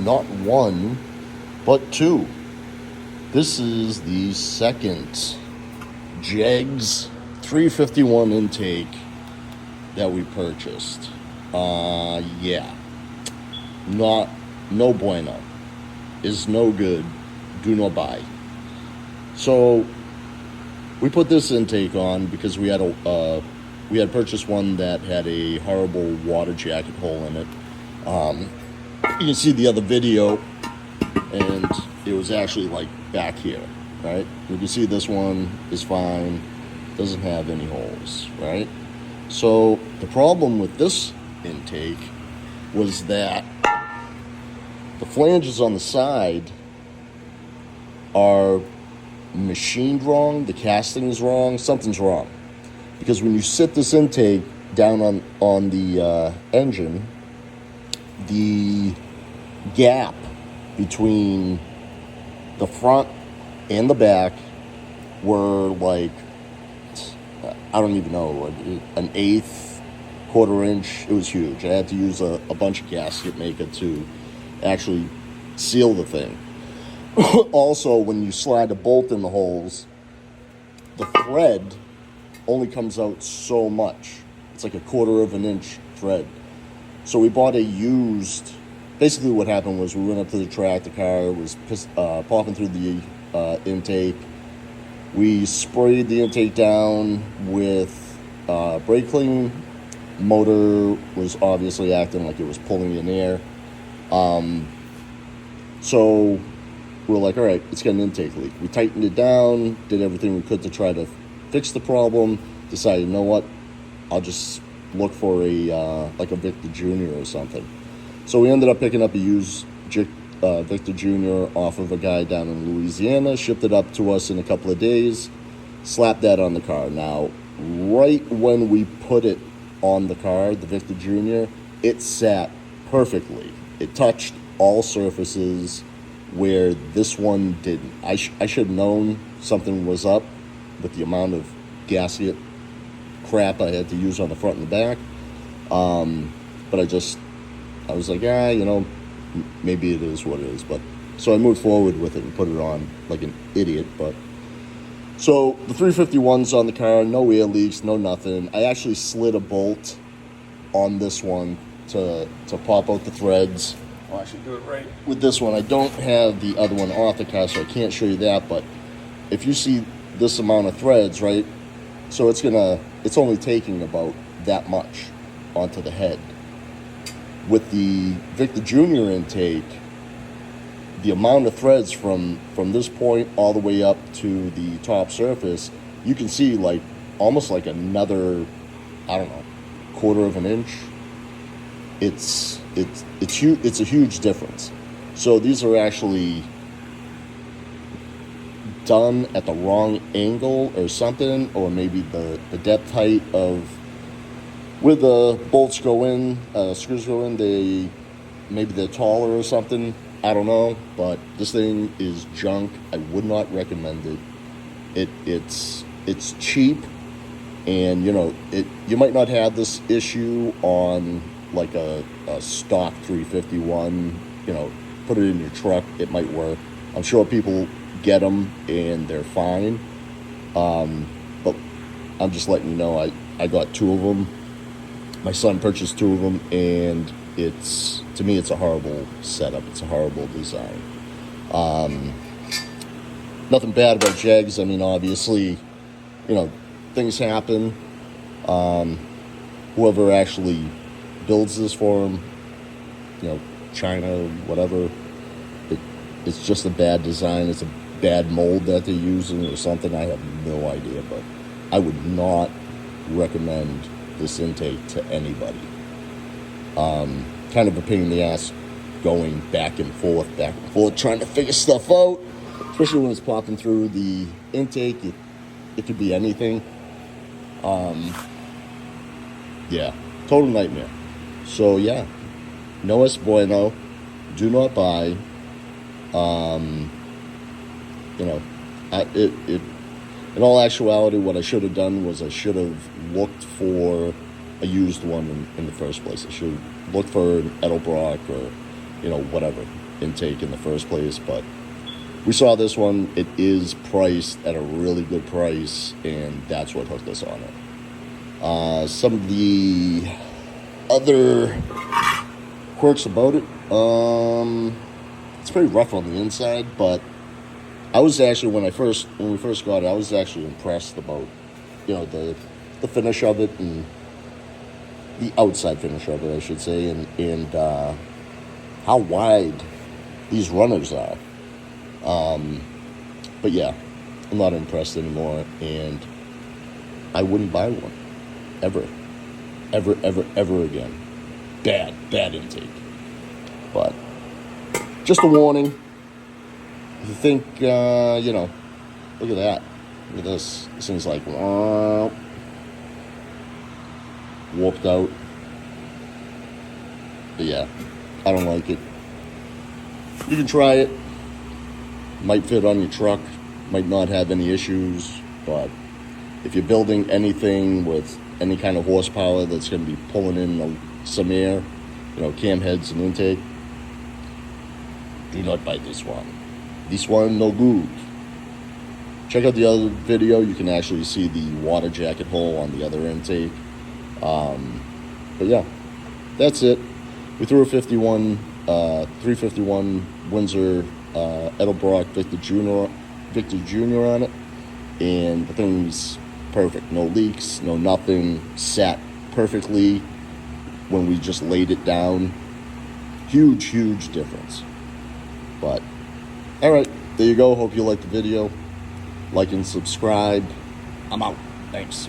not one, but two. This is the second Jegs 351 intake that we purchased. Yeah. No bueno. Is no good. Do not buy. So we put this intake on because we had purchased one that had a horrible water jacket hole in it. You can see the other video, and it was actually like back here, right? You can see this one is fine, doesn't have any holes, right? So the problem with this intake was that the flanges on the side are machined wrong, the casting is wrong, something's wrong. Because when you sit this intake down on the engine, the gap between the front and the back were like, I don't even know, like an eighth, quarter inch. It was huge. I had to use a bunch of gasket maker to actually seal the thing. Also, when you slide a bolt in the holes, the thread only comes out so much. It's like a quarter of an inch thread. So we bought a used. Basically what happened was we went up to the track, the car was popping through the intake. We sprayed the intake down with brake clean. Motor was obviously acting like it was pulling in air. So we were like, all right, it's got an intake leak. We tightened it down, did everything we could to try to fix the problem, decided, you know what, I'll just look for like a Victor Jr. or something. So we ended up picking up a used Victor Jr. off of a guy down in Louisiana, shipped it up to us in a couple of days, slapped that on the car. Now, right when we put it on the car, the Victor Jr., it sat perfectly. It touched all surfaces where this one didn't. I should have known something was up with the amount of gasket crap I had to use on the front and the back. But I was like, maybe it is what it is. But so I moved forward with it and put it on like an idiot. But so the 351's on the car, no air leaks, no nothing. I actually slid a bolt on this one to pop out the threads. I'll actually do it right with this one. I don't have the other one off the car, so I can't show you that. But if you see this amount of threads, right? So it's only taking about that much onto the head. With the Victor Jr. intake, the amount of threads from this point all the way up to the top surface, you can see like almost like another, I don't know, quarter of an inch. It's huge. It's a huge difference. So these are actually done at the wrong angle or something, or maybe the depth height of where the bolts go in, screws go in, maybe they're taller or something. I don't know, but this thing is junk. I would not recommend it. It's cheap, and you might not have this issue on like a stock 351. Put it in your truck, it might work. I'm sure people get them and they're fine. But I'm just letting you know, I got two of them. My son purchased two of them, and to me, it's a horrible setup. It's a horrible design. Nothing bad about Jegs. I mean, obviously, things happen. Whoever actually builds this for them, China, whatever, it's just a bad design. It's a bad mold that they're using or something. I have no idea, but I would not recommend this intake to anybody. Kind of a pain in the ass going back and forth, trying to figure stuff out, especially when it's popping through the intake. It could be anything. Yeah, total nightmare. So yeah, no es bueno. Do not buy. In all actuality, what I should have done was I should have looked for a used one in the first place. I should have looked for an Edelbrock or, whatever. intake in the first place, but we saw this one. It is priced at a really good price, and that's what hooked us on it. Some of the other quirks about it, it's pretty rough on the inside, but I was actually, when we first got it, I was actually impressed about, the finish of it, and the outside finish of it, I should say, and how wide these runners are. But yeah, I'm not impressed anymore, and I wouldn't buy one. Ever again. Bad intake. But just a warning. If you think, look at that. Look at this. This thing's like warped out. But yeah, I don't like it. You can try it. Might fit on your truck. Might not have any issues. But if you're building anything with any kind of horsepower that's going to be pulling in some air, cam heads and intake, do not buy this one. This one no good. Check out the other video. You can actually see the water jacket hole on the other intake. But yeah, that's it. We threw a 351 Windsor Edelbrock Victor Jr. on it, and the thing's perfect. No leaks, no nothing. Sat perfectly when we just laid it down. Huge difference. But all right, there you go. Hope you liked the video. Like and subscribe. I'm out. Thanks.